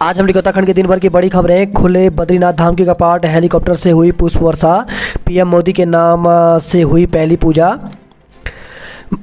आज हम उत्तराखंड के दिन भर की बड़ी खबरें। खुले बद्रीनाथ धाम के कपाट, हेलीकॉप्टर से हुई पुष्प वर्षा, पीएम मोदी के नाम से हुई पहली पूजा।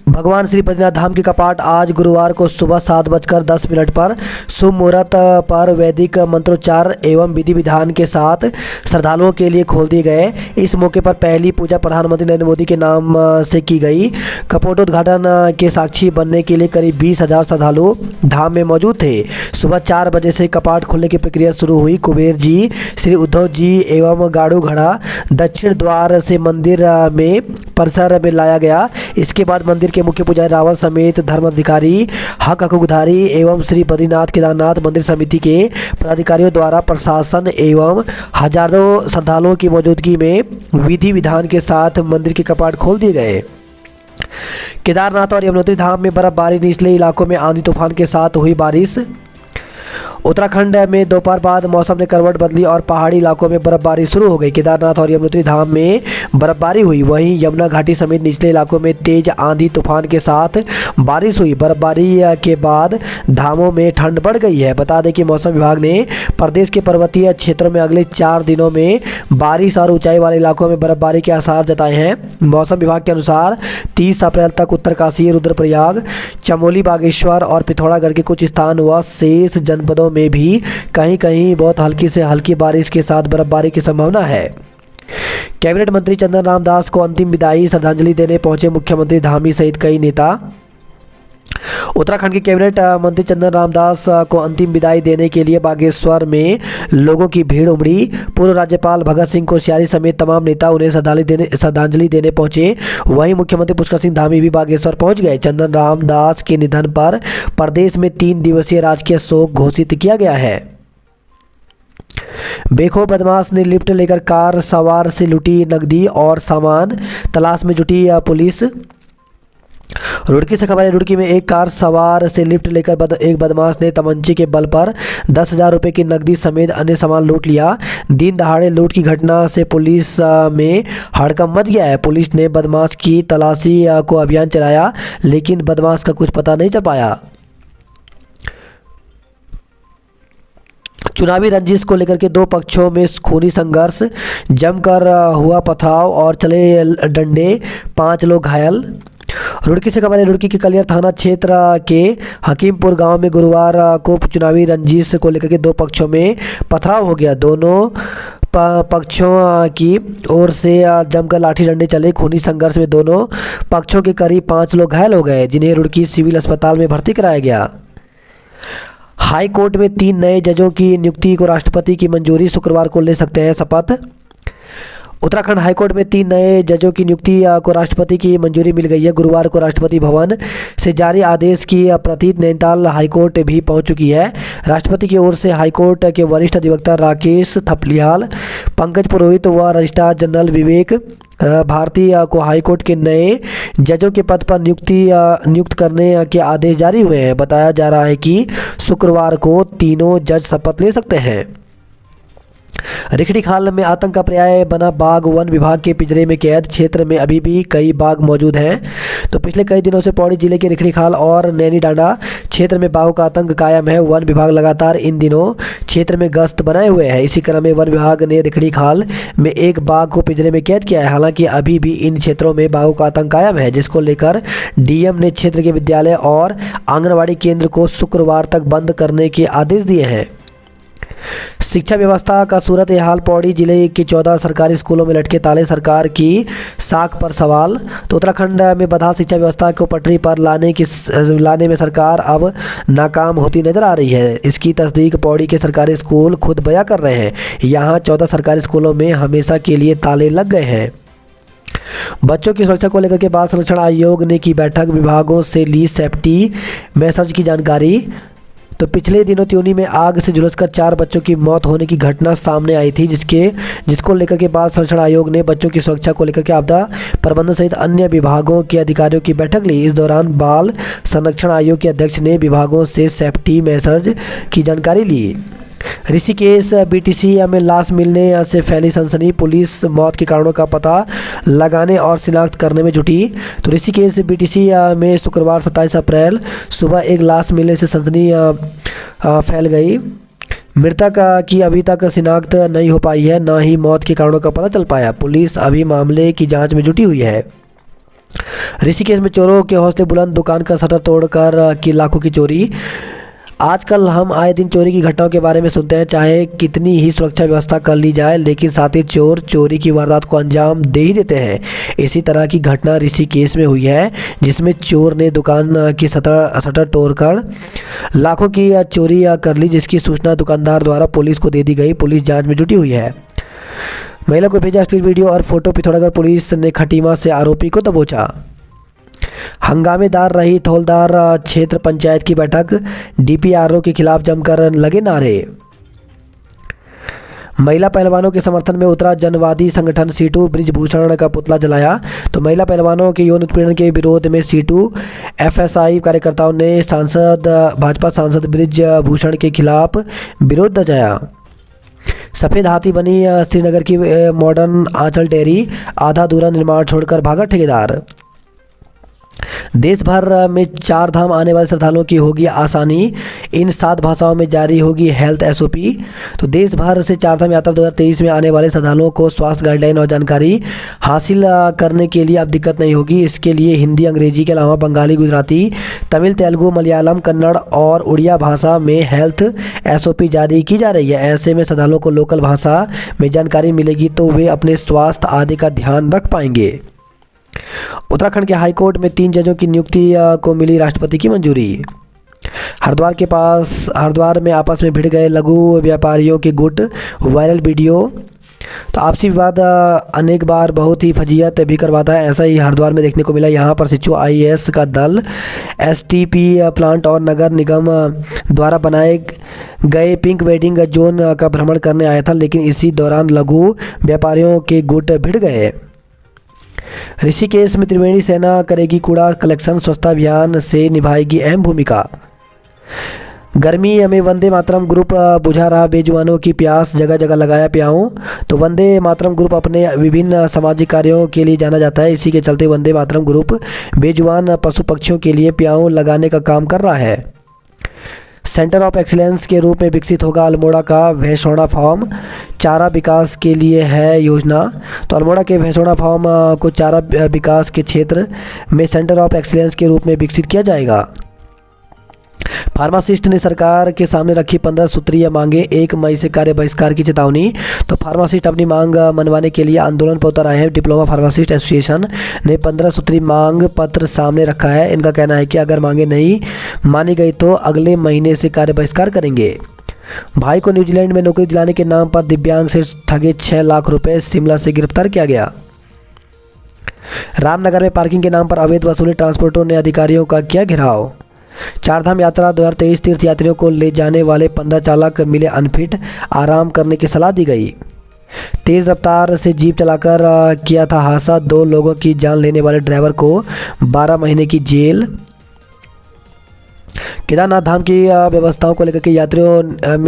भगवान श्री बद्रीनाथ धाम के कपाट आज गुरुवार को सुबह 7:10 पर शुभ मुहूर्त पर वैदिक मंत्रोच्चार एवं विधि विधान के साथ श्रद्धालुओं के लिए खोल दिए गए। इस मौके पर पहली पूजा प्रधानमंत्री नरेंद्र मोदी के नाम से की गई। कपाटोद्घाटन के साक्षी बनने के लिए करीब 20,000 श्रद्धालु धाम में मौजूद थे। सुबह 4 बजे से कपाट खुलने की प्रक्रिया शुरू हुई। कुबेर जी, श्री उद्धव जी एवं गाड़ू घड़ा दक्षिण द्वार से मंदिर में परिसर में लाया गया। इसके बाद मंदिर के मुख्य पुजारी रावण समेत धर्माधिकारी, हक हकूकधारी एवं श्री बद्रीनाथ केदारनाथ मंदिर समिति के पदाधिकारियों द्वारा प्रशासन एवं हजारों श्रद्धालुओं की मौजूदगी में विधि विधान के साथ मंदिर के कपाट खोल दिए गए। केदारनाथ और यमुनोत्री धाम में बर्फबारी, निचले इलाकों में आंधी तूफान के साथ हुई बारिश। उत्तराखंड में दोपहर बाद मौसम ने करवट बदली और पहाड़ी इलाकों में बर्फबारी शुरू हो गई। केदारनाथ और यमुनोत्री धाम में बर्फबारी हुई, वहीं यमुना घाटी समेत निचले इलाकों में तेज आंधी तूफान के साथ बारिश हुई। बर्फबारी के बाद धामों में ठंड बढ़ गई है। बता दें कि मौसम विभाग ने प्रदेश के पर्वतीय क्षेत्रों में अगले 4 दिनों में बारिश और ऊंचाई वाले इलाकों में बर्फबारी के आसार जताए हैं। मौसम विभाग के अनुसार 30 अप्रैल तक उत्तरकाशी, रुद्रप्रयाग, चमोली, बागेश्वर और पिथौरागढ़ के कुछ स्थान व शेष जनपदों में भी कहीं कहीं बहुत हल्की से हल्की बारिश के साथ बर्फबारी की संभावना है। कैबिनेट मंत्री चंदन राम दास को अंतिम विदाई, श्रद्धांजलि देने पहुंचे मुख्यमंत्री धामी सहित कई नेता। उत्तराखंड के कैबिनेट मंत्री चंदन राम दास को अंतिम विदाई देने के लिए बागेश्वर में लोगों की भीड़ उमड़ी। पूर्व राज्यपाल भगत सिंह कोश्यारी समेत तमाम नेता उन्हें श्रद्धांजलि देने पहुंचे। वहीं मुख्यमंत्री पुष्कर सिंह धामी भी बागेश्वर पहुंच गए। चंदन राम दास के निधन पर प्रदेश में 3 दिवसीय राजकीय शोक घोषित किया गया है। बेखौफ बदमाश ने लिफ्ट लेकर कार सवार से लूटी नकदी और सामान, तलाश में जुटी पुलिस। रुड़की से खबर है। रुड़की में एक कार सवार से लिफ्ट लेकर एक बदमाश ने तमंचे के बल पर 10,000 रुपये की नकदी समेत अन्य सामान लूट लिया। दिन दहाड़े लूट की घटना से पुलिस में हड़कंप मच गया है। पुलिस ने बदमाश की तलाशी को अभियान चलाया, लेकिन बदमाश का कुछ पता नहीं चल पाया। चुनावी रंजिश को लेकर के 2 पक्षों में खूनी संघर्ष, जमकर हुआ पथराव और चले डंडे, 5 लोग घायल। रुड़की से खबर है। रुड़की के कलियर थाना क्षेत्र के हकीमपुर गांव में गुरुवार को चुनावी रंजिश को लेकर के 2 पक्षों में पथराव हो गया। दोनों पक्षों की ओर से जमकर लाठी डंडे चले। खूनी संघर्ष में दोनों पक्षों के करीब 5 लोग घायल हो गए, जिन्हें रुड़की सिविल अस्पताल में भर्ती कराया गया। हाई कोर्ट में 3 नए जजों की नियुक्ति को राष्ट्रपति की मंजूरी, शुक्रवार को ले सकते हैं शपथ। उत्तराखंड हाईकोर्ट में 3 नए जजों की नियुक्ति को राष्ट्रपति की मंजूरी मिल गई है। गुरुवार को राष्ट्रपति भवन से जारी आदेश की प्रति नैनीताल हाईकोर्ट भी पहुंच चुकी है। राष्ट्रपति की ओर से हाईकोर्ट के वरिष्ठ अधिवक्ता राकेश थपलियाल, पंकज पुरोहित व रजिस्ट्रार जनरल विवेक भारती को हाईकोर्ट के नए जजों के पद पर नियुक्त करने के आदेश जारी हुए हैं। बताया जा रहा है कि शुक्रवार को तीनों जज शपथ ले सकते हैं। रिखड़ी खाल में आतंक का पर्याय बना बाघ, वन विभाग के पिंजरे में कैद। क्षेत्र में अभी भी कई बाघ मौजूद हैं। तो पिछले कई दिनों से पौड़ी जिले के रिखड़ी खाल और नैनी डांडा क्षेत्र में बाघों का आतंक कायम है। वन विभाग लगातार इन दिनों क्षेत्र में गश्त बनाए हुए है। इसी क्रम में वन विभाग ने रिखड़ी खाल में एक बाघ को पिंजरे में कैद किया है। हालांकि अभी भी इन क्षेत्रों में बाघों का आतंक कायम है, जिसको लेकर डीएम ने क्षेत्र के विद्यालय और आंगनबाड़ी केंद्र को शुक्रवार तक बंद करने के आदेश दिए हैं। शिक्षा व्यवस्था का सूरत हाल। पौड़ी जिले के 14 सरकारी स्कूलों में लटके ताले, सरकार की साख पर सवाल। तो उत्तराखंड में बदहाल शिक्षा व्यवस्था को पटरी पर लाने में सरकार अब नाकाम होती नजर आ रही है। इसकी तस्दीक पौड़ी के सरकारी स्कूल खुद बयां कर रहे हैं। यहाँ 14 सरकारी स्कूलों में हमेशा के लिए ताले लग गए हैं। बच्चों की सुरक्षा को लेकर के बाल संरक्षण आयोग ने की बैठक, विभागों से ली सेफ्टी मेसर्ज की जानकारी। तो पिछले दिनों त्यूनी में आग से झुलसकर 4 बच्चों की मौत होने की घटना सामने आई थी, जिसको लेकर के बाल संरक्षण आयोग ने बच्चों की सुरक्षा को लेकर के आपदा प्रबंधन सहित अन्य विभागों के अधिकारियों की बैठक ली। इस दौरान बाल संरक्षण आयोग के अध्यक्ष ने विभागों से सेफ्टी मेसर्ज की जानकारी ली। ऋषिकेश बीटीसी में लाश मिलने से फैली सनसनी, पुलिस मौत के कारणों का पता लगाने और शिनाख्त करने में जुटी। तो ऋषिकेश बीटीसी में शुक्रवार 27 अप्रैल सुबह एक लाश मिलने से सनसनी फैल गई। मृतक की अभी तक शिनाख्त नहीं हो पाई है, ना ही मौत के कारणों का पता चल पाया। पुलिस अभी मामले की जांच में जुटी हुई है। ऋषिकेश में चोरों के हौसले बुलंद, दुकान का शटर तोड़कर की लाखों की चोरी। आजकल हम आए दिन चोरी की घटनाओं के बारे में सुनते हैं, चाहे कितनी ही सुरक्षा व्यवस्था कर ली जाए, लेकिन साथ ही चोर चोरी की वारदात को अंजाम दे ही देते हैं। इसी तरह की घटना ऋषिकेश में हुई है, जिसमें चोर ने दुकान की शटर तोड़कर लाखों की चोरी कर ली, जिसकी सूचना दुकानदार द्वारा पुलिस को दे दी गई। पुलिस जांच में जुटी हुई है। महिला को भेजा अश्लील वीडियो और फोटो पिथौरागढ़ पुलिस ने खटीमा से आरोपी को दबोचा। हंगामेदार रही थौलदार क्षेत्र पंचायत की बैठक, डीपीआरओ के खिलाफ जमकर लगे नारे। महिला पहलवानों के समर्थन में उतरा जनवादी संगठन सीटू, बृजभूषण का पुतला जलाया। तो महिला पहलवानों के यौन उत्पीड़न के विरोध में सीटू एफएसआई कार्यकर्ताओं ने भाजपा सांसद बृजभूषण के खिलाफ विरोध दर्शाया। सफ़ेद हाथी बनी श्रीनगर की मॉडर्न आंचल डेयरी, आधा अधूरा निर्माण छोड़कर भागा ठेकेदार। देश भर में 4 धाम आने वाले श्रद्धालुओं की होगी आसानी, इन 7 भाषाओं में जारी होगी हेल्थ एसओपी। तो देश भर से 4 धाम यात्रा 2023 में आने वाले श्रद्धालुओं को स्वास्थ्य गाइडलाइन और जानकारी हासिल करने के लिए अब दिक्कत नहीं होगी। इसके लिए हिंदी, अंग्रेजी के अलावा बंगाली, गुजराती, तमिल, तेलुगु, मलयालम, कन्नड़ और उड़िया भाषा में हेल्थ एसओपी जारी की जा रही है। ऐसे में श्रद्धालुओं को लोकल भाषा में जानकारी मिलेगी तो वे अपने स्वास्थ्य आदि का ध्यान रख पाएंगे। उत्तराखंड के हाईकोर्ट में 3 जजों की नियुक्ति को मिली राष्ट्रपति की मंजूरी। हरिद्वार में आपस में भिड़ गए लघु व्यापारियों के गुट, वायरल वीडियो। तो आपसी विवाद अनेक बार बहुत ही फजीयत भी करवाता है, ऐसा ही हरिद्वार में देखने को मिला। यहाँ पर सिचु आईएएस का दल एसटीपी प्लांट और नगर निगम द्वारा बनाए गए पिंक वेडिंग जोन का भ्रमण करने आया था, लेकिन इसी दौरान लघु व्यापारियों के गुट भिड़ गए। ऋषिकेश में त्रिवेणी सेना करेगी कूड़ा कलेक्शन, स्वच्छता अभियान से निभाएगी अहम भूमिका। गर्मी में वंदे मातरम ग्रुप बुझा रहा बेजुबानों की प्यास, जगह जगह लगाया प्याऊ। तो वंदे मातरम ग्रुप अपने विभिन्न सामाजिक कार्यों के लिए जाना जाता है। इसी के चलते वंदे मातरम ग्रुप बेजुबान पशु पक्षियों के लिए प्याऊ लगाने का काम कर रहा है। सेंटर ऑफ एक्सीलेंस के रूप में विकसित होगा अल्मोड़ा का भैंसोड़ा फार्म, चारा विकास के लिए है योजना। तो अल्मोड़ा के भैंसोड़ा फार्म को चारा विकास के क्षेत्र में सेंटर ऑफ एक्सीलेंस के रूप में विकसित किया जाएगा। फार्मासिस्ट ने सरकार के सामने रखी 15 सूत्रीय मांगे, 1 मई से कार्य बहिष्कार की चेतावनी। तो फार्मासिस्ट अपनी मांग मनवाने के लिए आंदोलन पर उतर आए हैं। डिप्लोमा फार्मासिस्ट एसोसिएशन ने 15 सूत्री मांग पत्र सामने रखा है। इनका कहना है कि अगर मांगे नहीं मानी गई तो अगले महीने से कार्य बहिष्कार करेंगे। भाई को न्यूजीलैंड में नौकरी दिलाने के नाम पर दिव्यांग से ठगे 6 लाख रुपए, शिमला से गिरफ्तार किया गया। रामनगर में पार्किंग के नाम पर अवैध वसूली, ट्रांसपोर्टरों ने अधिकारियों का किया घेराव। 4 धाम यात्रा 2023 तीर्थयात्रियों को ले जाने वाले 15 चालक मिले अनफिट, आराम करने की सलाह दी गई। तेज रफ्तार से जीप चलाकर किया था हादसा, 2 लोगों की जान लेने वाले ड्राइवर को 12 महीने की जेल। केदारनाथ धाम की व्यवस्थाओं को लेकर के यात्रियों में